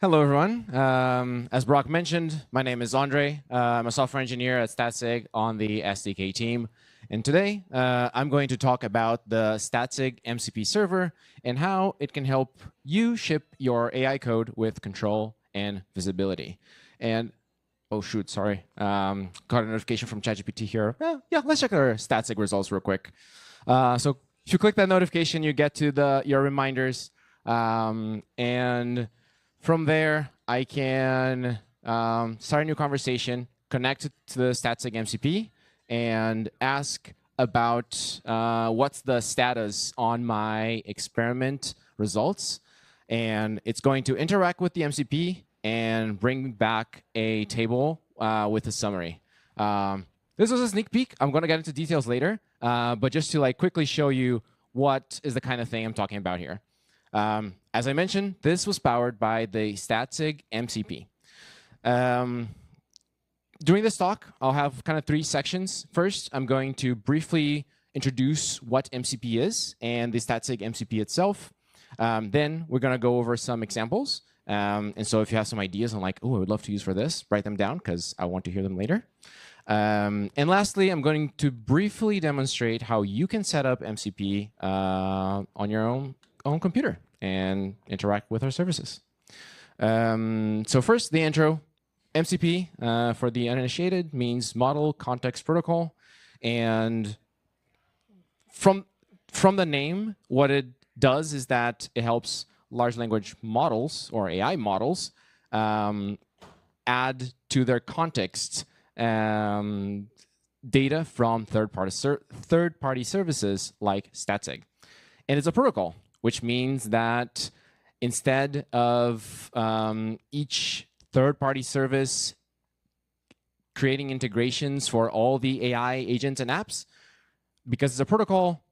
Hello, everyone. As Brock mentioned, my name is Andre. I'm a software engineer at Statsig on the SDK team. And today, I'm going to talk about the Statsig MCP server and how it can help you ship your AI code with control and visibility. And, oh shoot, sorry. Got a notification from ChatGPT here. Yeah, let's check our Statsig results real quick. So if you click that notification, you get to your reminders. And from there, I can start a new conversation, connect it to the Statsig MCP, and ask about what's the status on my experiment results. And it's going to interact with the MCP and bring back a table with a summary. This was a sneak peek. I'm going to get into details later. But just to quickly show you what is the kind of thing I'm talking about here. As I mentioned, this was powered by the Statsig MCP. During this talk, I'll have kind of three sections. First, I'm going to briefly introduce what MCP is and the Statsig MCP itself. Then we're going to go over some examples. And so if you have some ideas on oh, I would love to use for this, write them down because I want to hear them later. And lastly, I'm going to briefly demonstrate how you can set up MCP on your own computer and interact with our services. So first, the intro. MCP, for the uninitiated, means Model Context Protocol. And from the name, what it does is that it helps large language models, or AI models, add to their context data from third-party services like Statsig. And it's a protocol, which means that instead of each third-party service creating integrations for all the AI agents and apps, because it's a protocol,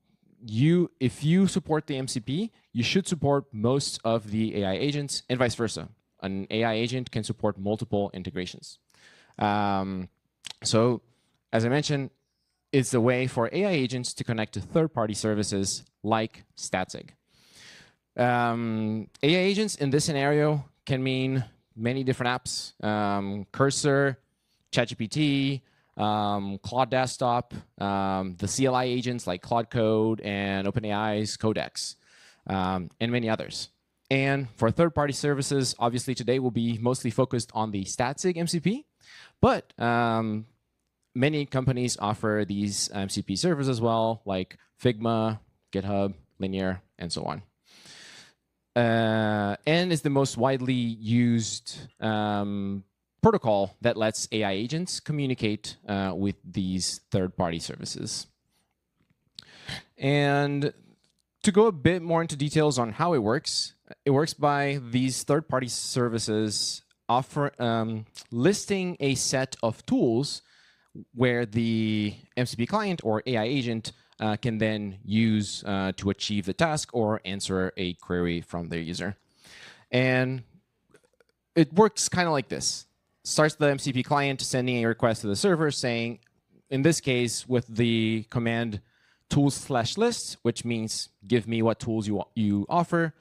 if you support the MCP, you should support most of the AI agents and vice versa. An AI agent can support multiple integrations. So as I mentioned, it's a way for AI agents to connect to third-party services like Statsig. AI agents in this scenario can mean many different apps, Cursor, ChatGPT, Claude Desktop, the CLI agents like Claude Code and OpenAI's Codex, and many others. And for third-party services, obviously today will be mostly focused on the Statsig MCP, but many companies offer these MCP servers as well, like Figma, GitHub, Linear, and so on. And is the most widely used protocol that lets AI agents communicate with these third-party services. And to go a bit more into details on how it works by these third-party services listing a set of tools where the MCP client or AI agent can then use to achieve the task or answer a query from their user. And it works kind of like this. Starts the MCP client sending a request to the server saying, in this case, with the command tools/list, which means give me what tools you offer.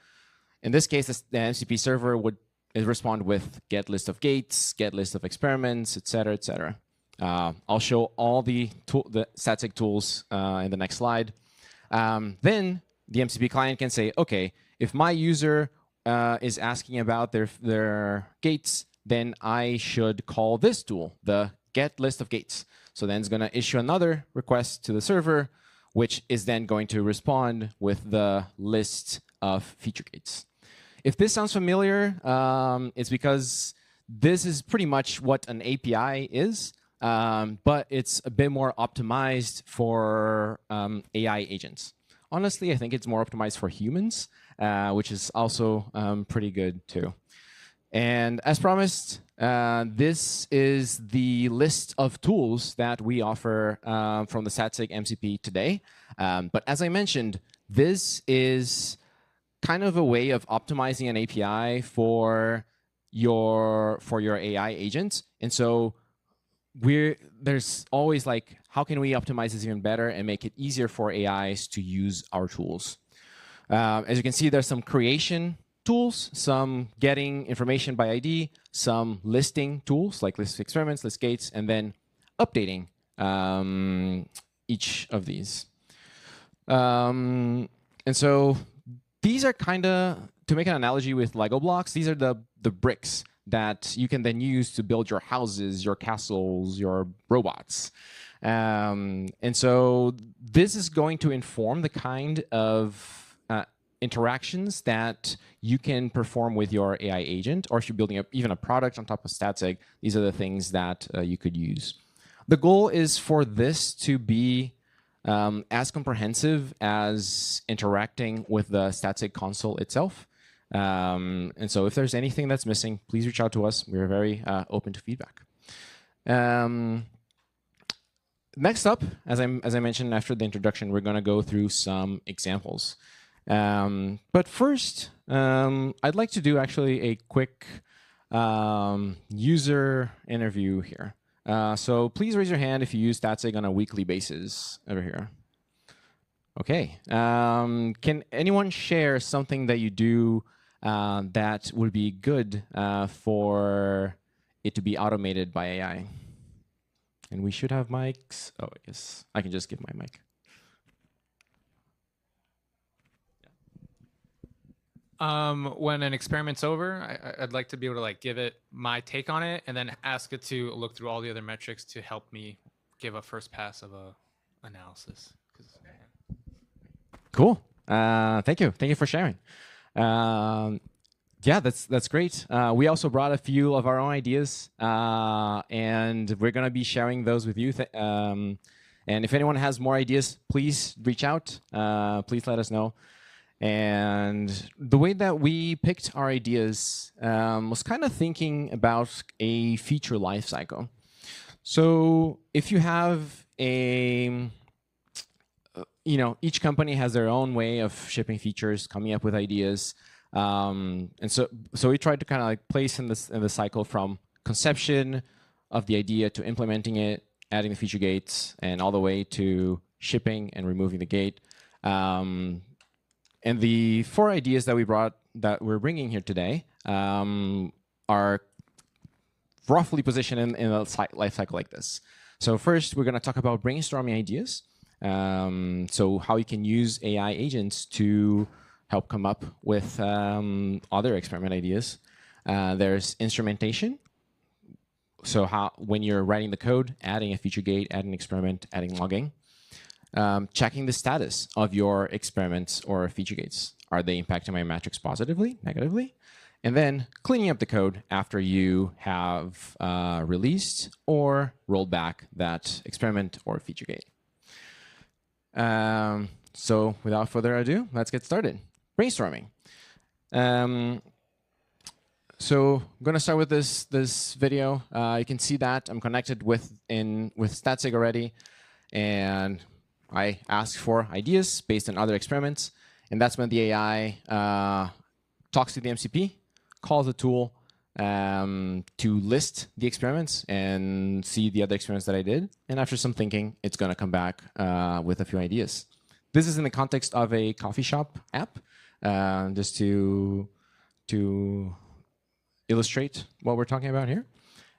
In this case, the MCP server would respond with get list of gates, get list of experiments, et cetera, et cetera. I'll show all the Statsig tools in the next slide. Then the MCP client can say, OK, if my user is asking about their gates, then I should call this tool, the get list of gates. So then it's going to issue another request to the server, which is then going to respond with the list of feature gates. If this sounds familiar, it's because this is pretty much what an API is. But it's a bit more optimized for AI agents. Honestly, I think it's more optimized for humans, which is also pretty good too. And as promised, this is the list of tools that we offer from the Statsig MCP today. But as I mentioned, this is kind of a way of optimizing an API for your AI agents. And so there's always how can we optimize this even better and make it easier for AIs to use our tools? As you can see, there's some creation tools, some getting information by ID, some listing tools like list experiments, list gates, and then updating each of these. And so these are kind of, to make an analogy with Lego blocks, these are the bricks that you can then use to build your houses, your castles, your robots. And so this is going to inform the kind of interactions that you can perform with your AI agent, or if you're building even a product on top of Statsig, these are the things that you could use. The goal is for this to be as comprehensive as interacting with the Statsig console itself. And so if there's anything that's missing, please reach out to us. We're very open to feedback. Next up, as I mentioned after the introduction, we're going to go through some examples. But first, I'd like to do actually a quick user interview here. So please raise your hand if you use Statsig on a weekly basis over here. OK. Can anyone share something that you do that would be good for it to be automated by AI? And we should have mics. Oh, I guess I can just give my mic. When an experiment's over, I'd like to be able to like give it my take on it and then ask it to look through all the other metrics to help me give a first pass of a analysis. Cool. Thank you. Thank you for sharing. Yeah, that's great. We also brought a few of our own ideas, and we're going to be sharing those with you. And if anyone has more ideas, please reach out. Please let us know. And the way that we picked our ideas was kind of thinking about a feature lifecycle. So if you have a, each company has their own way of shipping features, coming up with ideas. And so we tried to kind of like place in the cycle from conception of the idea to implementing it, adding the feature gates, and all the way to shipping and removing the gate. And the 4 ideas that we're bringing here today are roughly positioned in a life cycle like this. So first, we're going to talk about brainstorming ideas. So how you can use AI agents to help come up with other experiment ideas. There's instrumentation. So when you're writing the code, adding a feature gate, adding an experiment, adding logging. Checking the status of your experiments or feature gates. Are they impacting my metrics positively, negatively? And then cleaning up the code after you have released or rolled back that experiment or feature gate. So without further ado, let's get started. Brainstorming. So I'm going to start with this video. You can see that I'm connected with Statsig already. And I ask for ideas based on other experiments, and that's when the AI talks to the MCP, calls the tool to list the experiments and see the other experiments that I did. And after some thinking, it's going to come back with a few ideas. This is in the context of a coffee shop app, just to illustrate what we're talking about here.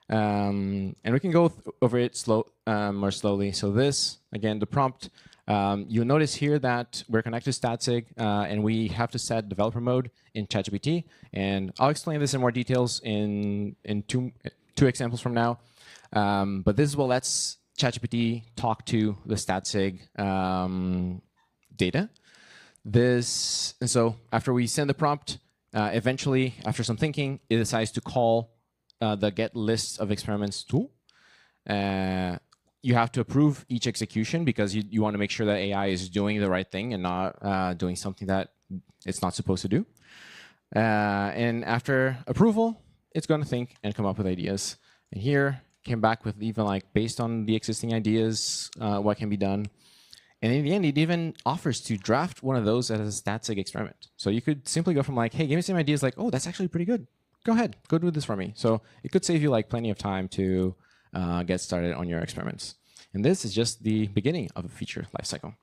And we can go over it more slowly. So this, again, the prompt, you'll notice here that we're connected to Statsig, and we have to set developer mode in ChatGPT. And I'll explain this in more details in two examples from now. But this is what lets ChatGPT talk to the Statsig data. And so after we send the prompt, eventually, after some thinking, it decides to call the get lists of experiments tool. You have to approve each execution because you want to make sure that AI is doing the right thing and not doing something that it's not supposed to do. And after approval, it's going to think and come up with ideas. And here, came back with even like based on the existing ideas, what can be done. And in the end, it even offers to draft one of those as a Statsig experiment. So you could simply go from like, hey, give me some ideas, like, oh, that's actually pretty good. Go ahead, go do this for me. So it could save you like plenty of time to get started on your experiments. And this is just the beginning of a feature lifecycle.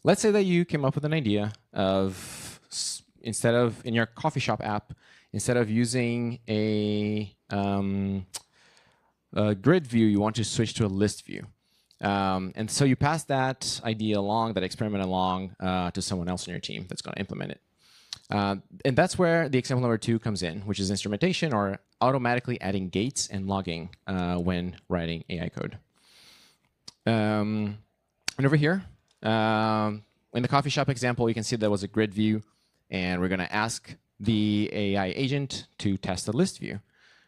Let's say that you came up with an idea of instead of in your coffee shop app, instead of using a grid view, you want to switch to a list view. And so you pass that idea along, that experiment along to someone else on your team that's going to implement it. And that's where the example number 2 comes in, which is instrumentation, or automatically adding gates and logging when writing AI code. And over here, in the coffee shop example, you can see there was a grid view, and we're going to ask the AI agent to test the list view.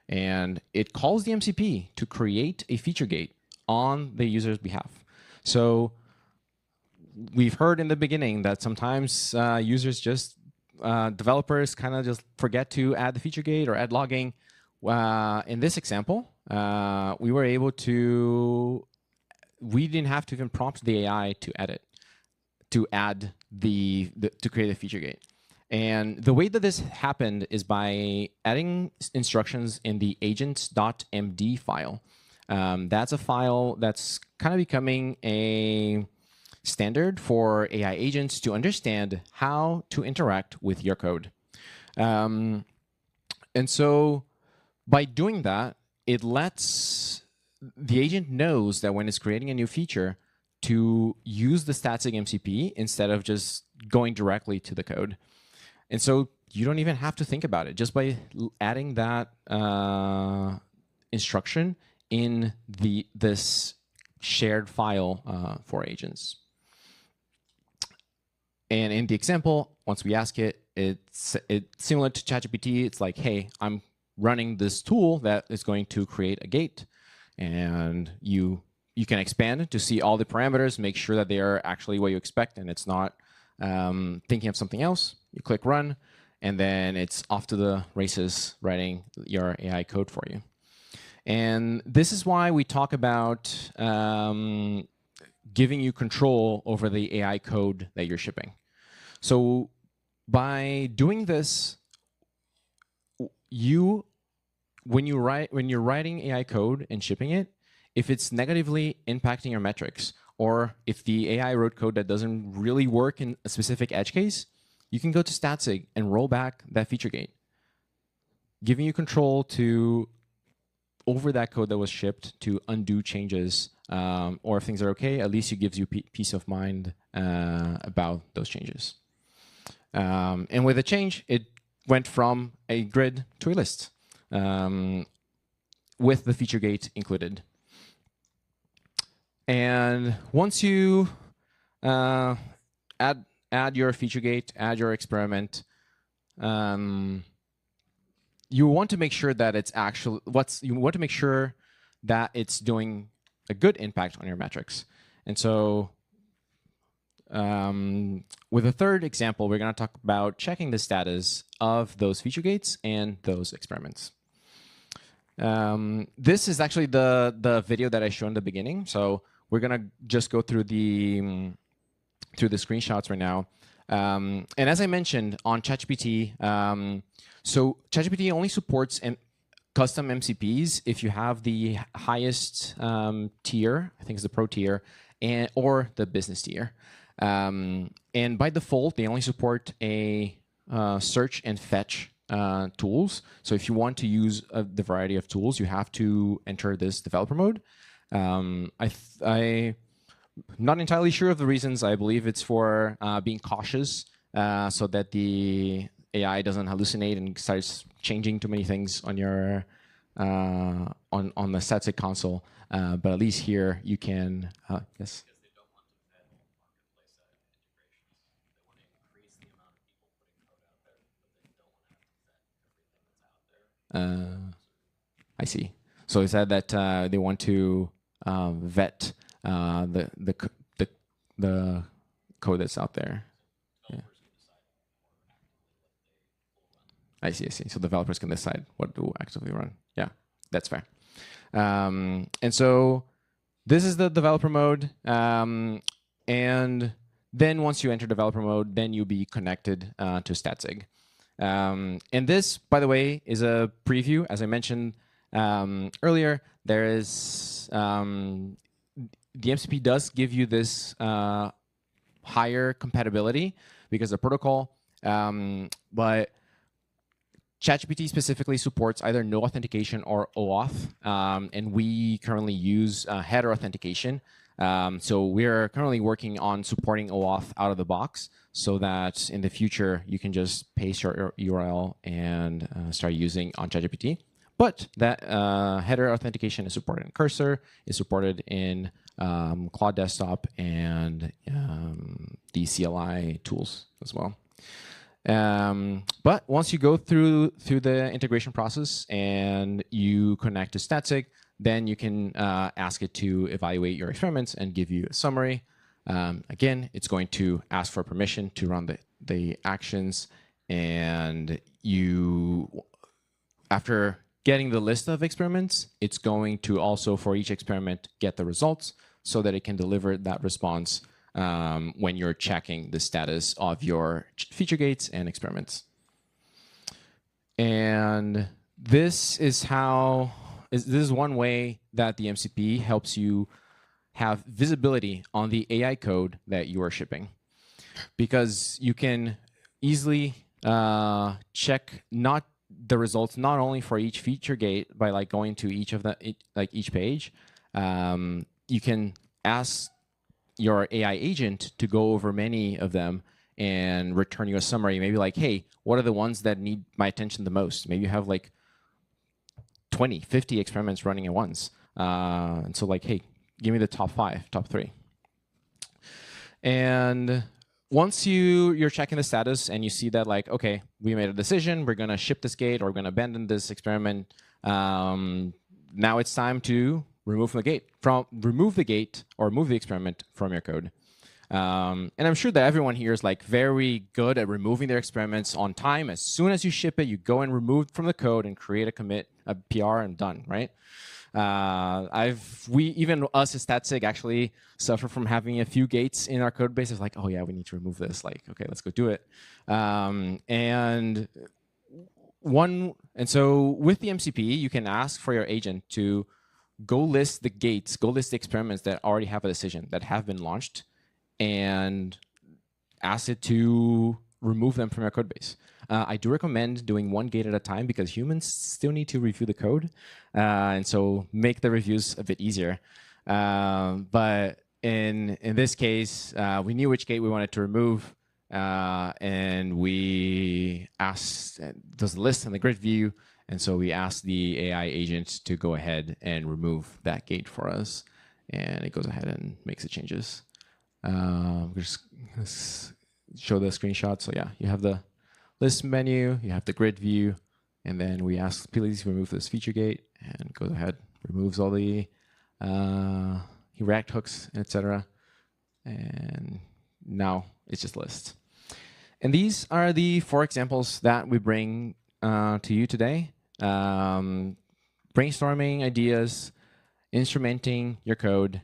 And it calls the MCP to create a feature gate on the user's behalf. So we've heard in the beginning that sometimes users just, developers kind of just forget to add the feature gate or add logging. In this example, we were able to, we didn't have to even prompt the AI to edit, to add to create a feature gate. And the way that this happened is by adding instructions in the agents.md file. That's a file that's kind of becoming a standard for AI agents to understand how to interact with your code. And so by doing that, it lets the agent knows that when it's creating a new feature to use the Statsig MCP instead of just going directly to the code. And so you don't even have to think about it. Just by adding that instruction in this shared file for agents. And in the example, once we ask it, it's similar to ChatGPT. It's like, hey, I'm running this tool that is going to create a gate. And you can expand to see all the parameters, make sure that they are actually what you expect and it's not thinking of something else. You click run, and then it's off to the races writing your AI code for you. And this is why we talk about giving you control over the AI code that you're shipping. So by doing this, when you're writing AI code and shipping it, if it's negatively impacting your metrics, or if the AI wrote code that doesn't really work in a specific edge case, you can go to Statsig and roll back that feature gate, giving you control over that code that was shipped to undo changes, or if things are okay, at least it gives you peace of mind about those changes. And with the change, it went from a grid to a list with the feature gate included. And once you add your feature gate, add your experiment, you want to make sure that it's actually you want to make sure that it's doing a good impact on your metrics. And so with the third example, we're going to talk about checking the status of those feature gates and those experiments. This is actually the video that I showed in the beginning. So we're going to just go through the screenshots right now. And as I mentioned on ChatGPT, so ChatGPT only supports custom MCPs if you have the highest tier, I think it's the pro tier, or the business tier. And by default, they only support a search and fetch tools. So if you want to use the variety of tools, you have to enter this developer mode. I'm not entirely sure of the reasons. I believe it's for being cautious so that the AI doesn't hallucinate and starts changing too many things on your on the Statsig console. But at least here you can yes. I see. So is that they want to vet the code that's out there? Yeah. I see. So developers can decide what to actively run. Yeah, that's fair. And so this is the developer mode. And then once you enter developer mode, then you'll be connected to Statsig. And this, by the way, is a preview. As I mentioned earlier, there is the MCP does give you this higher compatibility because the protocol But ChatGPT specifically supports either no authentication or OAuth, and we currently use header authentication. So we're currently working on supporting OAuth out of the box so that in the future you can just paste your URL and start using on ChatGPT. But that header authentication is supported in Cursor, is supported in Cloud Desktop, and the CLI tools as well. But once you go through the integration process and you connect to Statsig, then you can ask it to evaluate your experiments and give you a summary. Again, it's going to ask for permission to run the actions, and after getting the list of experiments, it's going to also, for each experiment, get the results so that it can deliver that response when you're checking the status of your feature gates and experiments. And this is one way that the MCP helps you have visibility on the AI code that you are shipping, because you can easily check the results not only for each feature gate by going to each page. You can ask your AI agent to go over many of them and return you a summary. Maybe hey, what are the ones that need my attention the most? Maybe you have 20, 50 experiments running at once. And so hey, give me the top 5, top 3. And once you're checking the status and you see that okay, we made a decision, we're going to ship this gate or we're going to abandon this experiment, now it's time to remove the gate or move the experiment from your code. And I'm sure that everyone here is very good at removing their experiments on time. As soon as you ship it, you go and remove from the code and create a commit, a PR, and done, right? Even us as Statsig actually suffer from having a few gates in our code base. It's oh yeah, we need to remove this. Okay, let's go do it. And so with the MCP, you can ask for your agent to go list the gates, go list the experiments that already have a decision, that have been launched, and ask it to remove them from your code base. I do recommend doing one gate at a time because humans still need to review the code, and so make the reviews a bit easier. But in this case, we knew which gate we wanted to remove, and we asked, there's a list in the grid view, and so we asked the AI agent to go ahead and remove that gate for us, and it goes ahead and makes the changes. Let's show the screenshot. So yeah, you have the list menu, you have the grid view, and then we ask, please remove this feature gate, and goes ahead, removes all the React hooks, etc. And now it's just lists. And these are the 4 examples that we bring to you today. Brainstorming ideas, instrumenting your code,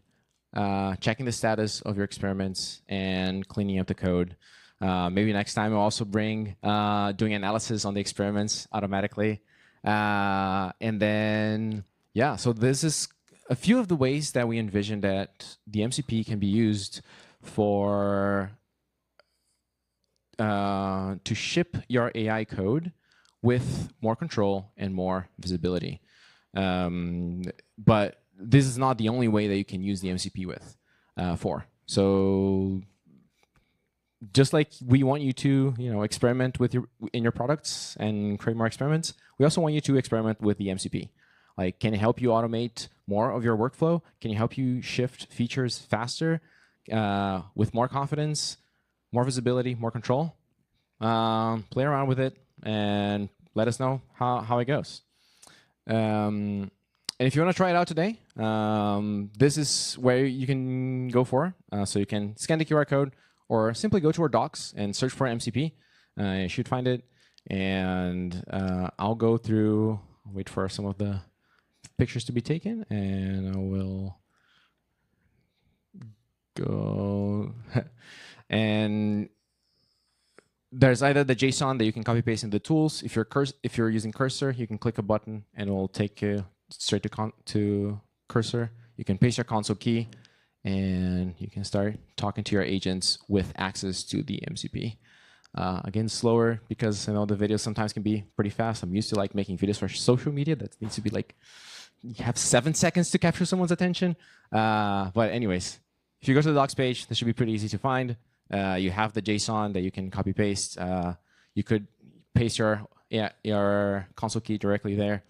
checking the status of your experiments, and cleaning up the code. Maybe next time we'll also bring doing analysis on the experiments automatically. And then, yeah, so this is a few of the ways that we envision that the MCP can be used to ship your AI code with more control and more visibility. But this is not the only way that you can use the MCP for. So just like we want you to experiment in your products and create more experiments, we also want you to experiment with the MCP. Can it help you automate more of your workflow? Can it help you shift features faster with more confidence, more visibility, more control? Play around with it and let us know how it goes. And if you want to try it out today, this is where you can go for. So you can scan the QR code or simply go to our docs and search for MCP. You should find it. And I'll go through, wait for some of the pictures to be taken, and I will go. And there's either the JSON that you can copy paste in the tools. If you're using Cursor, you can click a button and it will take you straight to Cursor. You can paste your console key, and you can start talking to your agents with access to the MCP. Again, slower because I know the videos sometimes can be pretty fast. I'm used to like making videos for social media that needs to be like, you have 7 seconds to capture someone's attention. But anyways, if you go to the docs page, this should be pretty easy to find. You have the JSON that you can copy paste. You could paste your console key directly there.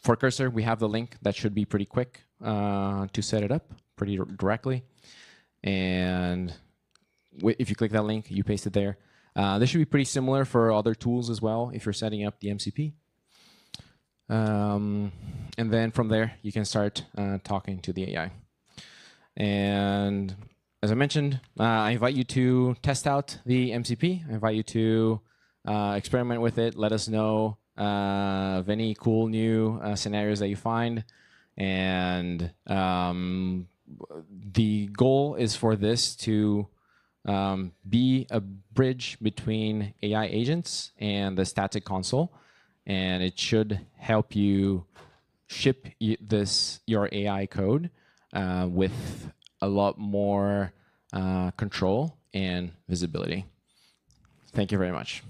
For cursor, we have the link that should be pretty quick to set it up pretty directly. And if you click that link, you paste it there. This should be pretty similar for other tools as well if you're setting up the MCP. And then from there, you can start talking to the AI. And as I mentioned, I invite you to test out the MCP. I invite you to experiment with it. Let us know of any cool new scenarios that you find. And the goal is for this to be a bridge between AI agents and the static console. And it should help you ship your AI code with a lot more control and visibility. Thank you very much.